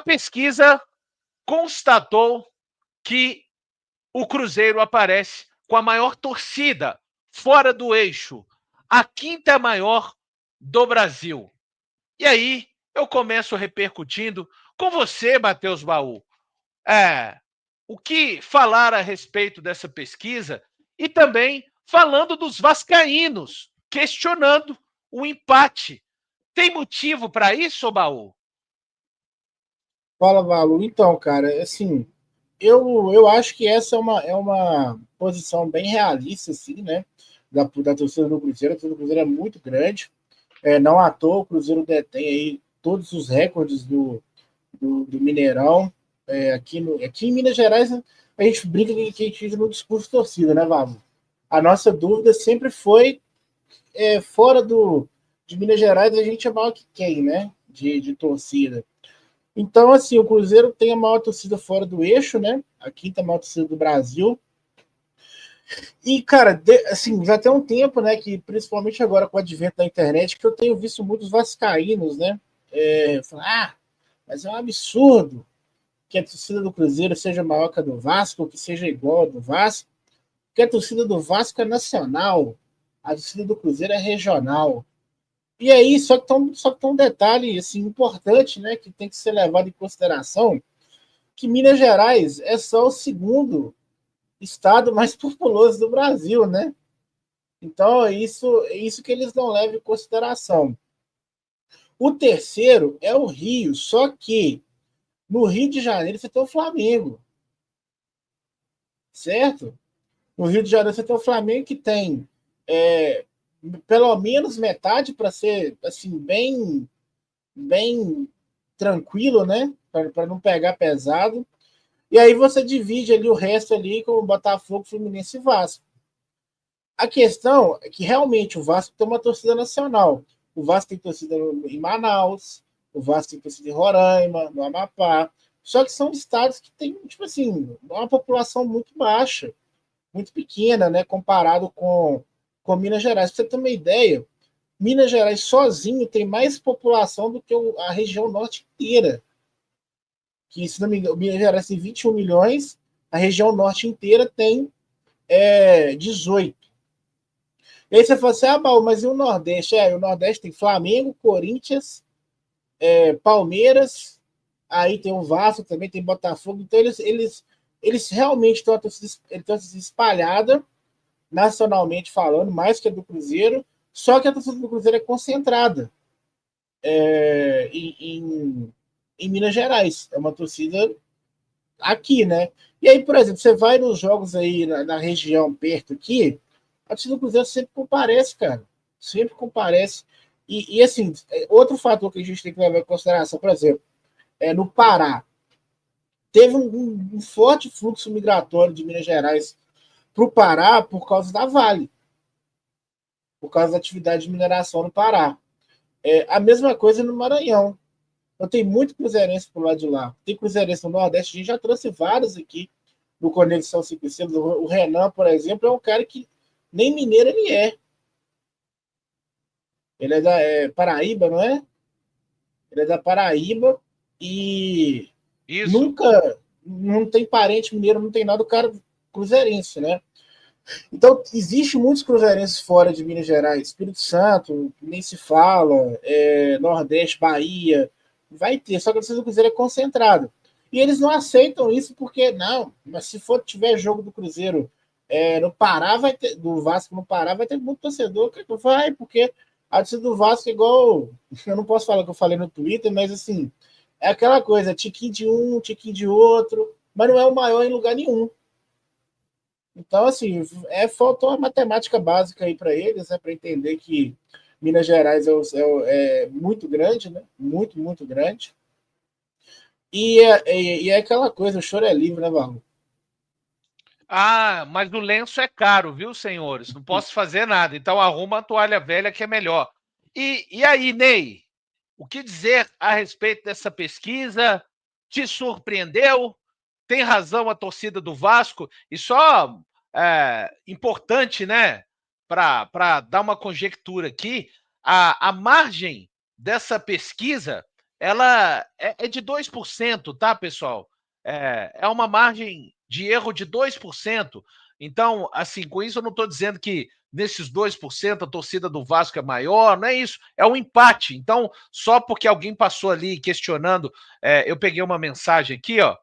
A pesquisa constatou que o Cruzeiro aparece com a maior torcida fora do eixo, a quinta maior do Brasil. E aí eu começo repercutindo com você, Matheus Baú. O que falar a respeito dessa pesquisa e também falando dos vascaínos, questionando o empate. Tem motivo para isso, Baú? Fala, Valu. Então, cara, assim, eu acho que essa é uma posição bem realista, assim, né? Da torcida do Cruzeiro. A torcida do Cruzeiro é muito grande. Não à toa, o Cruzeiro detém aí todos os recordes do Mineirão. Aqui em Minas Gerais, a gente brinca que a gente fica no discurso torcida, né, Valu? A nossa dúvida sempre foi fora de Minas Gerais, a gente é maior que quem, né? De torcida. Então, assim, o Cruzeiro tem a maior torcida fora do eixo, né? A quinta maior torcida do Brasil. E, cara, assim, já tem um tempo, né, que principalmente agora com o advento da internet, que eu tenho visto muitos vascaínos, né? Falar, mas é um absurdo que a torcida do Cruzeiro seja maior que a do Vasco, ou que seja igual a do Vasco, porque a torcida do Vasco é nacional, a torcida do Cruzeiro é regional. E aí, só que tem um detalhe assim, importante, né, que tem que ser levado em consideração, que Minas Gerais é só o segundo estado mais populoso do Brasil, né? Então, é isso que eles não levam em consideração. O terceiro é o Rio, só que no Rio de Janeiro você tem o Flamengo, certo? No Rio de Janeiro você tem o Flamengo que tem é, pelo menos metade para ser assim bem tranquilo, né? Para não pegar pesado. E aí você divide ali o resto ali com o Botafogo, Fluminense e Vasco. A questão é que realmente o Vasco tem uma torcida nacional. O Vasco tem torcida em Manaus, o Vasco tem torcida em Roraima, no Amapá. Só que são estados que têm, tipo assim, uma população muito baixa, muito pequena, né? Comparado com Minas Gerais. Pra você ter uma ideia, Minas Gerais sozinho tem mais população do que a região norte inteira. Que, se não me engano, Minas Gerais tem 21 milhões, a região norte inteira tem 18. E aí você fala assim, Baú, mas e o Nordeste? O Nordeste tem Flamengo, Corinthians, Palmeiras, aí tem o Vasco também, tem Botafogo. Então eles realmente estão espalhada, nacionalmente falando, mais que a do Cruzeiro, só que a torcida do Cruzeiro é concentrada em Minas Gerais. É uma torcida aqui, né? E aí, por exemplo, você vai nos jogos aí na região perto aqui, a torcida do Cruzeiro sempre comparece, cara. Sempre comparece. E assim, outro fator que a gente tem que levar em consideração, por exemplo, no Pará, teve um forte fluxo migratório de Minas Gerais para o Pará por causa da Vale, por causa da atividade de mineração no Pará. A mesma coisa no Maranhão. Então, tem muito cruzeirense pro lado de lá. Tem cruzeirense no Nordeste, a gente já trouxe vários aqui no Conexão 5 Estrelas. O Renan, por exemplo, é um cara que nem mineiro ele é. Ele é da Paraíba, não é? Ele é da Paraíba e Isso. nunca, não tem parente mineiro, não tem nada, o cara cruzeirense, né? Então, existe muitos cruzeirenses fora de Minas Gerais, Espírito Santo, nem se fala, Nordeste, Bahia, vai ter, só que a torcida do Cruzeiro é concentrada. E eles não aceitam isso porque, não, mas se for tiver jogo do Cruzeiro no Pará, vai ter, do Vasco no Pará, vai ter muito torcedor que vai, porque a torcida do Vasco é igual, eu não posso falar o que eu falei no Twitter, mas assim, é aquela coisa, tiquinho de um, tiquinho de outro, mas não é o maior em lugar nenhum. Então, assim, faltou uma matemática básica aí para eles, né, para entender que Minas Gerais é muito grande, né? Muito, muito grande. E é aquela coisa, o choro é livre, né, Varro? Ah, mas o lenço é caro, viu, senhores? Não posso fazer nada. Então arruma a toalha velha que é melhor. E aí, Ney? O que dizer a respeito dessa pesquisa? Te surpreendeu? Tem razão a torcida do Vasco? E só importante, né? Para dar uma conjectura aqui, a margem dessa pesquisa ela é de 2%, tá, pessoal? É uma margem de erro de 2%. Então, assim, com isso eu não estou dizendo que nesses 2% a torcida do Vasco é maior, não é isso, é um empate. Então, só porque alguém passou ali questionando, eu peguei uma mensagem aqui, ó,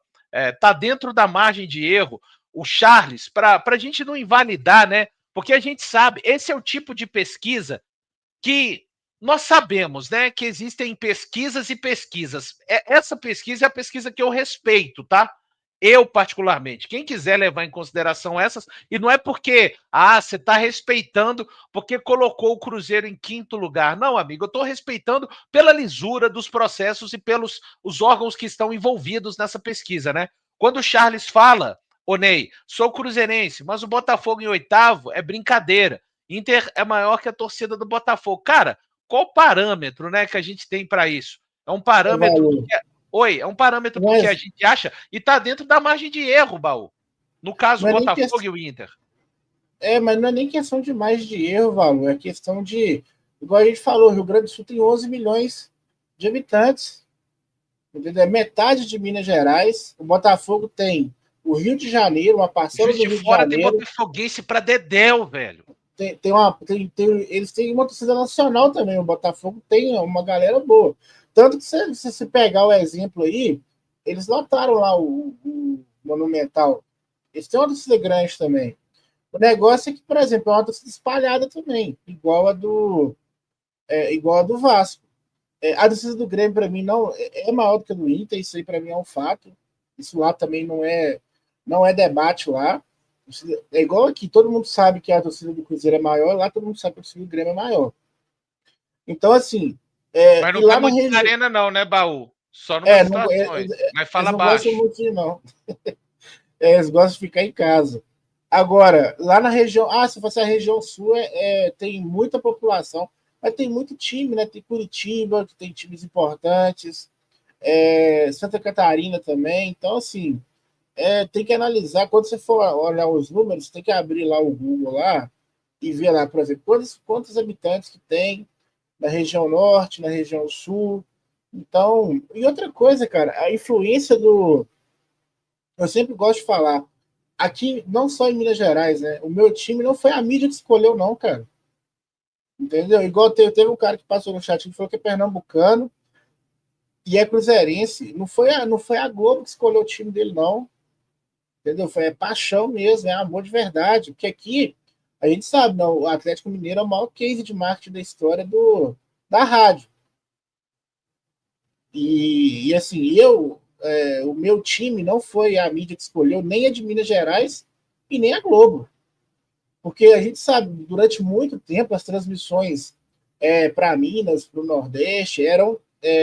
tá dentro da margem de erro. O Charles, para a gente não invalidar, né? Porque a gente sabe, esse é o tipo de pesquisa que nós sabemos, né, que existem pesquisas e pesquisas. Essa pesquisa é a pesquisa que eu respeito, tá? Eu, particularmente. Quem quiser levar em consideração essas, e não é porque, você está respeitando porque colocou o Cruzeiro em quinto lugar. Não, amigo, eu estou respeitando pela lisura dos processos e pelos os órgãos que estão envolvidos nessa pesquisa, né? Quando o Charles fala, ô Ney, sou cruzeirense, mas o Botafogo em oitavo é brincadeira. Inter é maior que a torcida do Botafogo. Cara, qual o parâmetro, né, que a gente tem para isso? É um É parâmetro do valor. que é um parâmetro porque a Mas gente acha e está dentro da margem de erro, Baú. No caso, não o é nem Botafogo questão, e o Inter. mas não é nem questão de mais de erro, valor. É questão de, igual a gente falou, Rio Grande do Sul tem 11 milhões de habitantes. Entendeu? É metade de Minas Gerais. O Botafogo tem o Rio de Janeiro, uma parcela Juiz do de Rio de Fora tem Janeiro. botafoguense para dedéu, velho. Eles têm uma torcida nacional também. O Botafogo tem uma galera boa. Tanto que se você pegar o exemplo aí, eles lotaram lá o Monumental. Eles têm uma torcida grande também. O negócio é que, por exemplo, é uma torcida espalhada também, igual a do Vasco. A torcida do Grêmio, para mim, não é maior do que a do Inter, isso aí para mim é um fato. Isso lá também não é debate lá. É igual aqui, todo mundo sabe que a torcida do Cruzeiro é maior, lá todo mundo sabe que a torcida do Grêmio é maior. Então, assim, Mas e não vai lá na muito na região. arena, não, né, Baú? Só numas situações. Mas Eles fala não gostam baixo. muito de não. Eles gostam de ficar em casa. Agora, lá na região. Se fosse a região sul, tem muita população, mas tem muito time, né? Tem Curitiba, que tem times importantes, Santa Catarina também. Então, assim, tem que analisar. Quando você for olhar os números, tem que abrir lá o Google lá e ver lá, por exemplo, quantos habitantes que tem na região norte, na região sul. Então, e outra coisa, cara, a influência do. Eu sempre gosto de falar. Aqui, não só em Minas Gerais, né? O meu time não foi a mídia que escolheu, não, cara. Entendeu? Igual teve um cara que passou no chat que falou que é pernambucano e é cruzeirense. Não foi a Globo que escolheu o time dele, não. Entendeu? Foi paixão mesmo, é amor de verdade. Porque aqui, a gente sabe, não, o Atlético Mineiro é o maior case de marketing da história da rádio. E assim, o meu time não foi a mídia que escolheu, nem a de Minas Gerais e nem a Globo. Porque a gente sabe, durante muito tempo, as transmissões para Minas, para o Nordeste, eram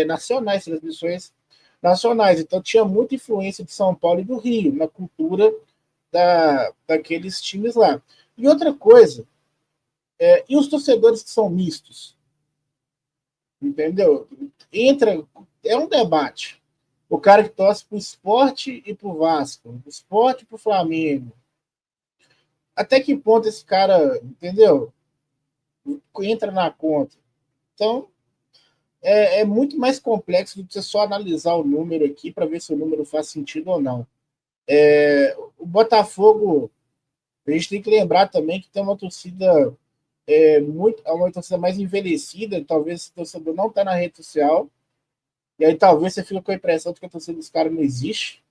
nacionais, transmissões nacionais. Então tinha muita influência de São Paulo e do Rio na cultura daqueles times lá. E outra coisa, e os torcedores que são mistos? Entendeu? É um debate. O cara que torce para o esporte e para o Vasco, o esporte e para o Flamengo. Até que ponto esse cara, entendeu? Entra na conta. Então, é muito mais complexo do que você só analisar o número aqui para ver se o número faz sentido ou não. O Botafogo, a gente tem que lembrar também que tem uma torcida uma torcida mais envelhecida, talvez esse torcedor não está na rede social, e aí talvez você fica com a impressão de que a torcida dos caras não existe,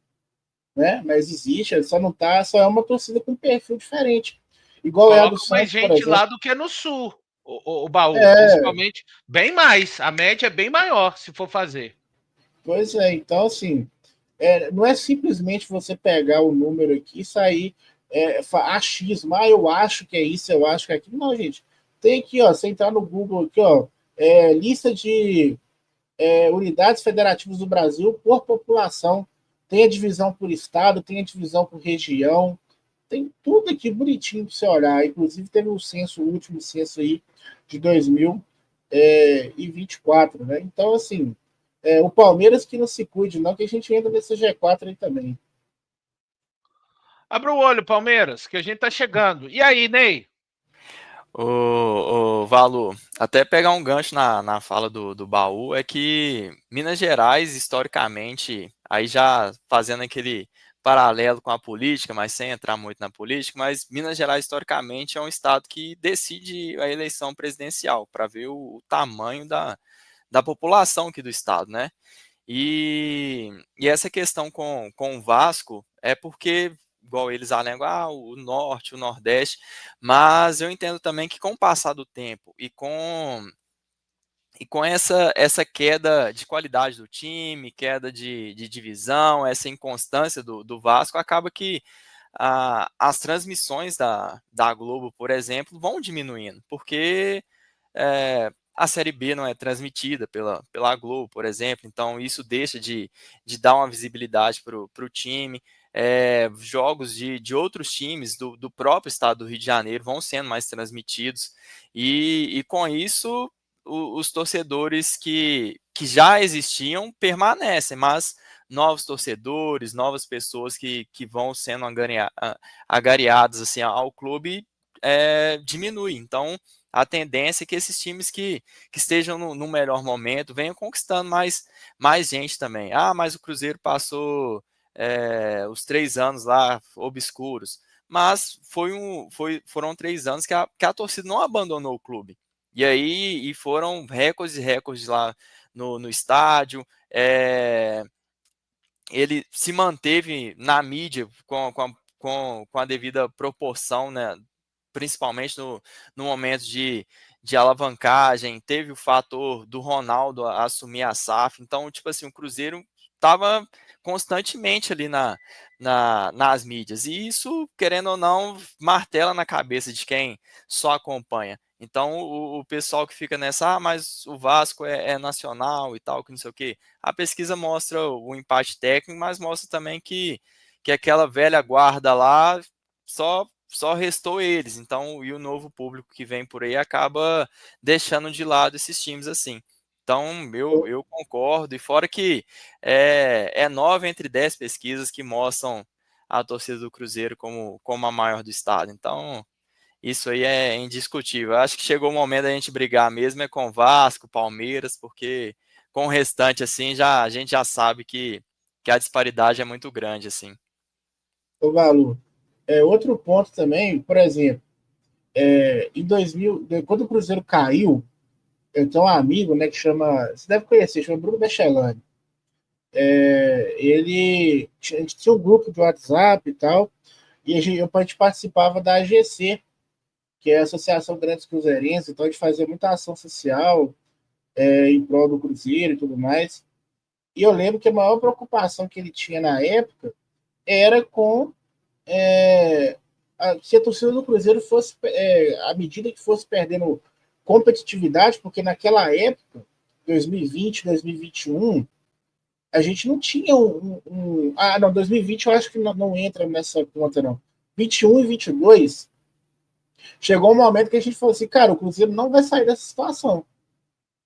né? Mas existe, só é uma torcida com um perfil diferente. Igual é a do Coloca mais Santos, por gente lá exemplo. do que no sul, o Baú. É, Principalmente, bem mais. A média é bem maior, se for fazer. pois é, então assim, não é simplesmente você pegar o número aqui e sair achismo, eu acho que é isso, eu acho que é aquilo. Não, gente, tem aqui, ó, você entrar no Google aqui, ó, lista de unidades federativas do Brasil por população, tem a divisão por estado, tem a divisão por região, tem tudo aqui bonitinho para você olhar. Inclusive teve o último censo aí de 2024, né? Então, assim, o Palmeiras que não se cuide, não, que a gente entra nesse G4 aí também. Abra o olho, Palmeiras, que a gente tá chegando. E aí, Ney? O Valu, até pegar um gancho na fala do Baú, é que Minas Gerais, historicamente, aí já fazendo aquele paralelo com a política, mas sem entrar muito na política, mas Minas Gerais, historicamente, é um estado que decide a eleição presidencial, para ver o tamanho da população aqui do estado, né? E essa questão com o Vasco é porque, igual eles alegam, o norte, o nordeste, mas eu entendo também que com o passar do tempo e com essa queda de qualidade do time, queda de divisão, essa inconstância do Vasco, acaba que as transmissões da Globo, por exemplo, vão diminuindo, porque a Série B não é transmitida pela Globo, por exemplo, então isso deixa de dar uma visibilidade para o time. Jogos de outros times do próprio estado do Rio de Janeiro vão sendo mais transmitidos, e com isso os torcedores que já existiam permanecem, mas novos torcedores, novas pessoas que vão sendo agariadas assim, ao clube diminui. Então, a tendência é que esses times que estejam no melhor momento venham conquistando mais gente também. Mas o Cruzeiro passou os 3 anos lá obscuros. Mas foram 3 anos que a torcida não abandonou o clube. E aí foram recordes e recordes lá no estádio. Ele se manteve na mídia com a devida proporção, né? Principalmente no momento de alavancagem, teve o fator do Ronaldo assumir a SAF, então, tipo assim, o Cruzeiro estava constantemente ali nas mídias, e isso, querendo ou não, martela na cabeça de quem só acompanha. Então, o pessoal que fica nessa, mas o Vasco é nacional e tal, que não sei o quê. A pesquisa mostra o empate técnico, mas mostra também que aquela velha guarda lá só restou eles. Então, e o novo público que vem por aí acaba deixando de lado esses times assim. Então, eu concordo. E fora que é 9 entre 10 pesquisas que mostram a torcida do Cruzeiro como a maior do estado. Então, isso aí é indiscutível. Eu acho que chegou o momento da gente brigar mesmo com Vasco, Palmeiras, porque com o restante, assim, a gente já sabe que a disparidade é muito grande, assim. O Valu. Outro ponto também, por exemplo, em 2000, quando o Cruzeiro caiu, eu tenho um amigo, né, que chama, você deve conhecer, chama Bruno Bechelani. A gente tinha um grupo de WhatsApp e tal, e a gente participava da AGC, que é a Associação Grandes Cruzeirenses, então a gente fazia muita ação social em prol do Cruzeiro e tudo mais. E eu lembro que a maior preocupação que ele tinha na época era com se a torcida do Cruzeiro fosse, à medida que fosse perdendo competitividade, porque naquela época, 2020, 2021, a gente não tinha não, 2020 eu acho que não entra nessa conta, não. 21 e 22, chegou um momento que a gente falou assim, cara, o Cruzeiro não vai sair dessa situação.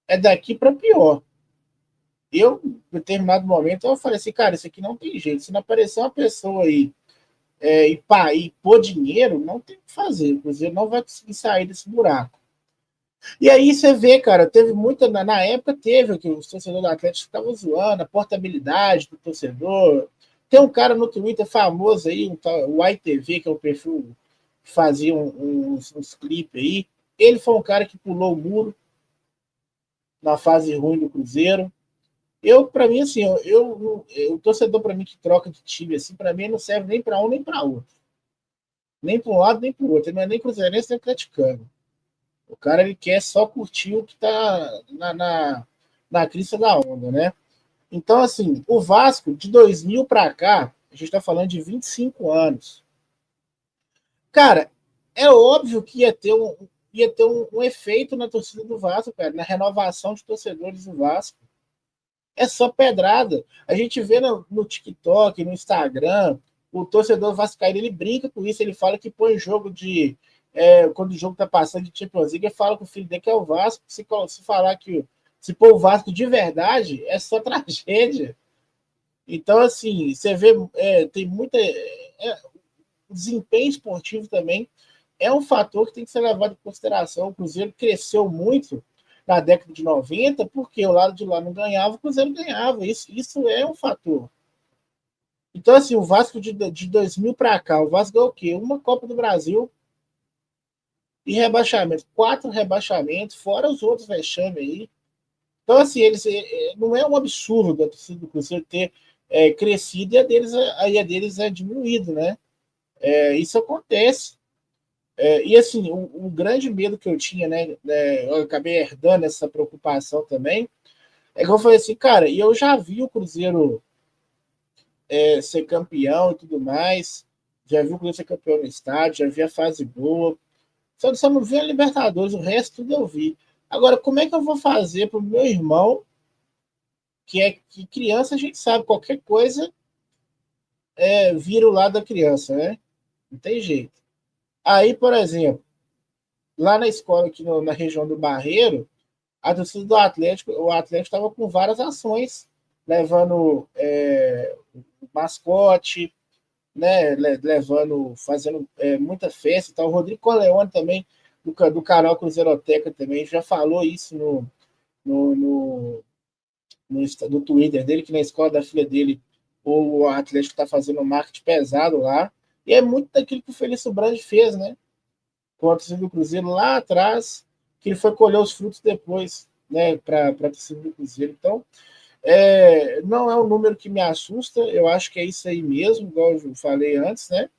É daqui para pior. Eu, em determinado momento, eu falei assim, cara, isso aqui não tem jeito. Se não aparecer uma pessoa aí e pôr dinheiro, não tem o que fazer. O Cruzeiro não vai conseguir sair desse buraco. E aí você vê, cara, teve muita. Na época teve que os torcedores do Atlético estavam zoando, a portabilidade do torcedor. Tem um cara no Twitter famoso aí, o ITV, que é o perfil que fazia uns clipes aí. Ele foi um cara que pulou o muro na fase ruim do Cruzeiro. Para mim, assim, o torcedor, para mim, que troca de time, assim, para mim, não serve nem para um nem para outro. Nem para um lado, nem para o outro. Ele não é nem cruzeirense, nem atleticano. O cara, ele quer só curtir o que está na crista da onda, né? Então, assim, o Vasco, de 2000 para cá, a gente está falando de 25 anos. Cara, é óbvio que ia ter um efeito na torcida do Vasco, cara, na renovação de torcedores do Vasco. É só pedrada. A gente vê no TikTok, no Instagram, o torcedor vascaíno, ele brinca com isso, ele fala que põe jogo quando o jogo tá passando de Champions League, ele fala que o filho dele que é o Vasco, se falar que se pôr o Vasco de verdade, é só tragédia. Então, assim, você vê, tem muita... o desempenho esportivo também é um fator que tem que ser levado em consideração. O Cruzeiro cresceu muito na década de 90, porque o lado de lá não ganhava, o Cruzeiro ganhava. Isso é um fator. Então, assim, o Vasco de 2000 para cá, o Vasco é o quê? Uma Copa do Brasil e rebaixamento. 4 rebaixamentos, fora os outros vexames aí. Então, assim, não é um absurdo da torcida do Cruzeiro ter crescido e a deles é diminuído, né? Isso acontece. E, assim, o grande medo que eu tinha, né? Eu acabei herdando essa preocupação também, é que eu falei assim, cara, e eu já vi o Cruzeiro ser campeão e tudo mais, já vi o Cruzeiro ser campeão no estádio, já vi a fase boa, só não vi a Libertadores, o resto tudo eu vi. Agora, como é que eu vou fazer para o meu irmão, que criança, a gente sabe, qualquer coisa vira o lado da criança, né? Não tem jeito. Aí, por exemplo, lá na escola, aqui na região do Barreiro, a torcida do Atlético, o Atlético estava com várias ações, levando o mascote, né, fazendo muita festa e tal. O Rodrigo Corleone também, do canal Cruzeiroteca também, já falou isso no Twitter dele, que na escola da filha dele, o Atlético está fazendo um marketing pesado lá. E é muito daquilo que o Felício Brandi fez, né? Com a torcida do Cruzeiro lá atrás, que ele foi colher os frutos depois, né? Para a torcida do Cruzeiro. Então, não é um número que me assusta, eu acho que é isso aí mesmo, igual eu falei antes, né?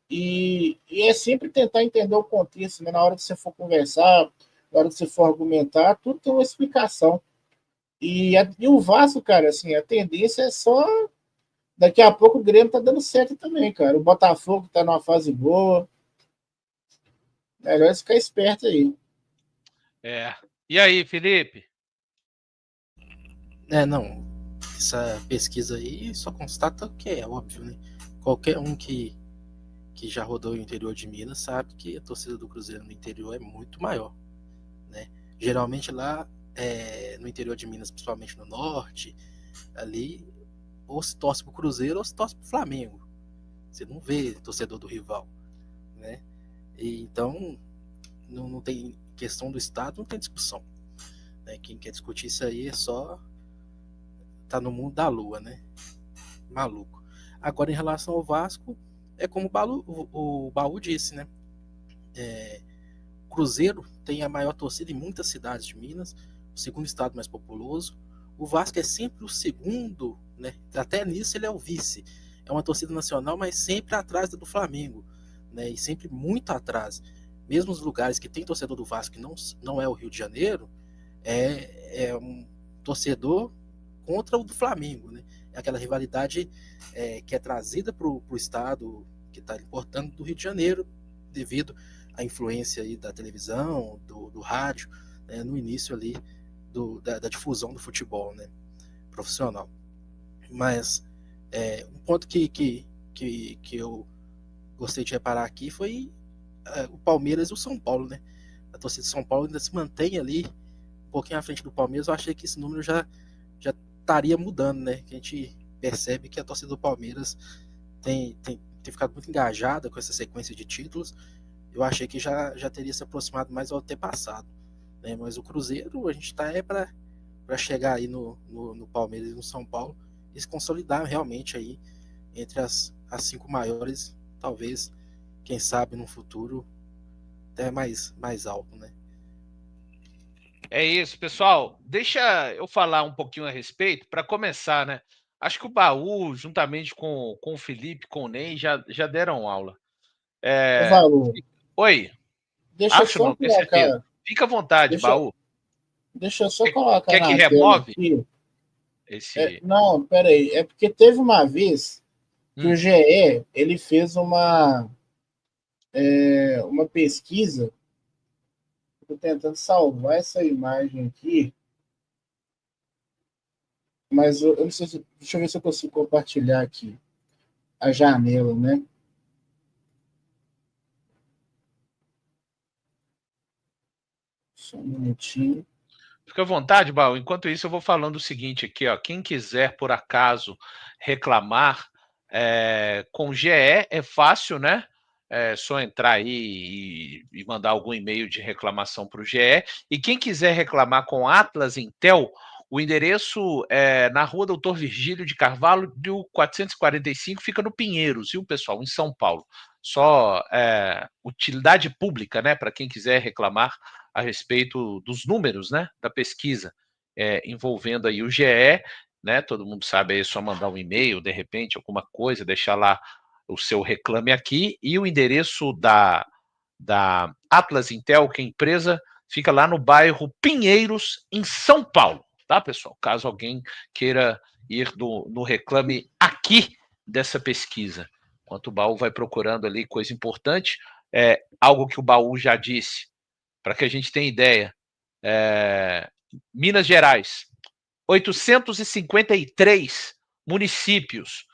E é sempre tentar entender o contexto, né? Na hora que você for conversar, na hora que você for argumentar, tudo tem uma explicação. E o Vasco, cara, assim, a tendência é só. Daqui a pouco o Grêmio tá dando certo também, cara. O Botafogo tá numa fase boa. Melhor ficar esperto aí. E aí, Felipe? Não. Essa pesquisa aí só constata que é óbvio, né? Qualquer um que já rodou o interior de Minas sabe que a torcida do Cruzeiro no interior é muito maior, né? Geralmente lá no interior de Minas, principalmente no norte, ali ou se torce pro Cruzeiro ou se torce pro Flamengo. Você não vê torcedor do rival, né? E então não tem questão do estado, não tem discussão, né? Quem quer discutir isso aí é só tá no mundo da lua, né? Maluco. Agora, em relação ao Vasco, é como o Baú disse, né? Cruzeiro tem a maior torcida em muitas cidades de Minas, o segundo estado mais populoso. O Vasco é sempre o segundo, né? Até nisso ele é o vice. É uma torcida nacional, mas sempre atrás do Flamengo, né? E sempre muito atrás. Mesmo os lugares que tem torcedor do Vasco, que não é o Rio de Janeiro, é um torcedor contra o do Flamengo, né? É aquela rivalidade que é trazida para o estado que está importando do Rio de Janeiro, devido à influência aí da televisão, do rádio, né? No início ali da difusão do futebol, né? Profissional. Mas um ponto que eu gostei de reparar aqui foi o Palmeiras e o São Paulo, né? A torcida de São Paulo ainda se mantém ali um pouquinho à frente do Palmeiras. Eu achei que esse número já estaria mudando, né? Que a gente percebe que a torcida do Palmeiras tem ficado muito engajada com essa sequência de títulos. Eu achei que já teria se aproximado mais ao ter passado, né? Mas o Cruzeiro, a gente está para chegar aí no Palmeiras e no São Paulo e se consolidar realmente aí entre as 5 maiores, talvez, quem sabe no futuro até mais alto, né? É isso, pessoal. Deixa eu falar um pouquinho a respeito para começar, né? Acho que o Baú, juntamente com o Felipe, com o Ney, já deram aula. Valor. Oi. Deixa eu Acho só não, tenho certeza. colocar. Fica à vontade, Baú. Deixa eu só colocar Quer que na tela remove aqui. esse? Não, peraí. É porque teve uma vez que o GE ele fez uma pesquisa. Estou tentando salvar essa imagem aqui, mas eu não sei se. Deixa eu ver se eu consigo compartilhar aqui a janela, né? Só um minutinho. Fica à vontade, Baú. Enquanto isso, eu vou falando o seguinte aqui, ó. Quem quiser, por acaso, reclamar com GE é fácil, né? é só entrar aí e mandar algum e-mail de reclamação para o GE. E quem quiser reclamar com Atlas Intel, o endereço é na rua Doutor Virgílio de Carvalho, 445, fica no Pinheiros, viu, pessoal, em São Paulo. Só utilidade pública, né, para quem quiser reclamar a respeito dos números, né, da pesquisa envolvendo aí o GE, né, todo mundo sabe aí, é só mandar um e-mail, de repente, alguma coisa, deixar lá o seu reclame aqui, e o endereço da Atlas Intel, que é a empresa, fica lá no bairro Pinheiros, em São Paulo, tá, pessoal? Caso alguém queira ir no reclame aqui dessa pesquisa. Enquanto o Baú vai procurando ali coisa importante, algo que o Baú já disse, para que a gente tenha ideia, Minas Gerais, 853 municípios,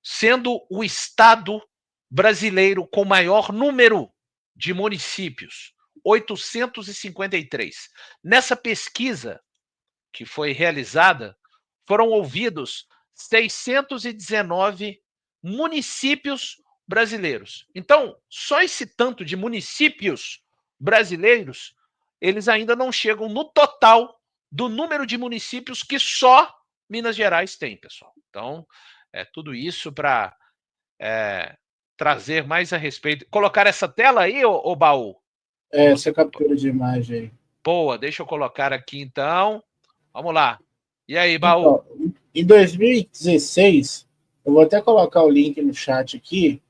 sendo o estado brasileiro com maior número de municípios, 853. Nessa pesquisa que foi realizada, foram ouvidos 619 municípios brasileiros. Então, só esse tanto de municípios brasileiros, eles ainda não chegam no total do número de municípios que só Minas Gerais tem, pessoal. Então, tudo isso para trazer mais a respeito. Colocar essa tela aí, ô Baú? Essa captura de imagem aí. Boa, deixa eu colocar aqui então. Vamos lá. E aí, Baú? Então, em 2016, eu vou até colocar o link no chat aqui,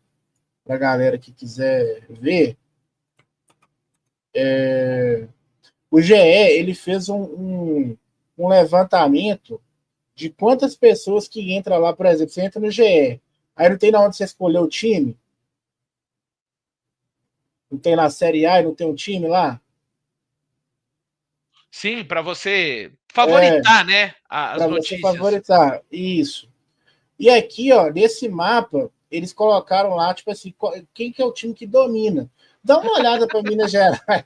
para a galera que quiser ver. O GE ele fez um levantamento de quantas pessoas que entram lá, por exemplo, você entra no GE, aí não tem na onde você escolher o time? Não tem na Série A e não tem um time lá? Sim, para você favoritar, né, as Para notícias. você favoritar, isso. E aqui, ó, nesse mapa, eles colocaram lá, tipo assim, quem que é o time que domina. Dá uma olhada para Minas Gerais.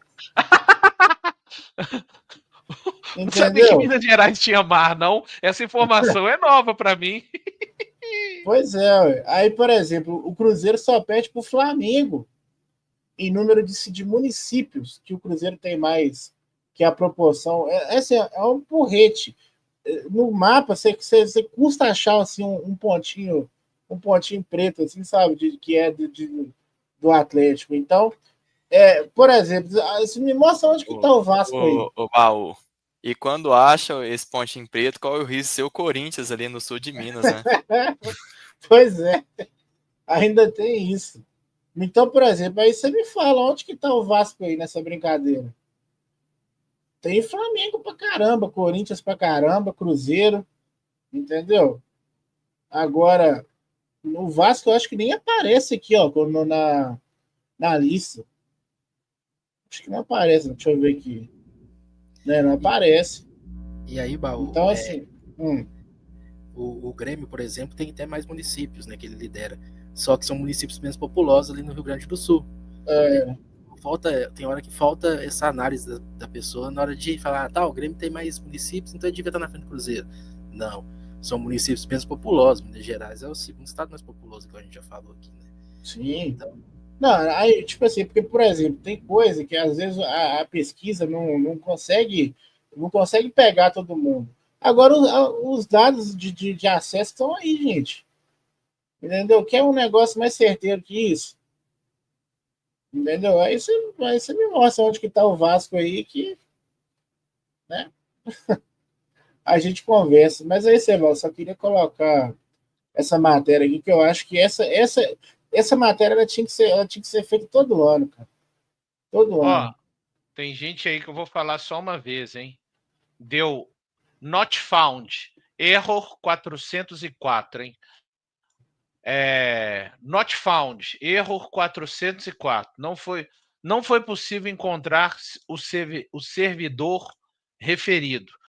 Não sabia que Entendeu? Minas Gerais tinha mar, não. Essa informação é nova para mim. Pois é. Ué. Aí, por exemplo, o Cruzeiro só perde para o Flamengo em número de municípios, que o Cruzeiro tem mais, que a proporção. Assim, é um porrete. No mapa, você custa achar assim, um pontinho preto, assim, sabe, que é do Atlético. Então, por exemplo, você me mostra onde que está o Vasco aí. O Baú. E quando acha esse pontinho preto, qual é o risco de ser o Corinthians ali no sul de Minas, né? Pois é, ainda tem isso. Então, por exemplo, aí você me fala onde que está o Vasco aí nessa brincadeira. Tem Flamengo pra caramba, Corinthians pra caramba, Cruzeiro, entendeu? Agora, o Vasco eu acho que nem aparece aqui, ó, na lista. Acho que não aparece, deixa eu ver aqui. Né, não aparece. E aí, Baú, Então, assim. O Grêmio, por exemplo, tem até mais municípios, né, que ele lidera. Só que são municípios menos populosos ali no Rio Grande do Sul. Tem hora que falta essa análise da pessoa na hora de falar, o Grêmio tem mais municípios, então ele devia estar na frente do Cruzeiro. Não, são municípios menos populosos. Minas Gerais é o segundo estado mais populoso, que a gente já falou aqui, né? Sim. Então, não, aí, tipo assim, porque, por exemplo, tem coisa que às vezes a pesquisa não consegue pegar todo mundo. Agora, os dados de acesso estão aí, gente. Entendeu? Quer um negócio mais certeiro que isso? Entendeu? Aí você me mostra onde que tá o Vasco aí, que, né? A gente conversa. Mas aí, Sebal, só queria colocar essa matéria aqui, que eu acho que essa matéria ela tinha que ser feita todo ano, cara. Todo ano. Tem gente aí que eu vou falar só uma vez, hein? Deu not found, error 404, hein? Not found, error 404. Não foi possível encontrar o servidor referido.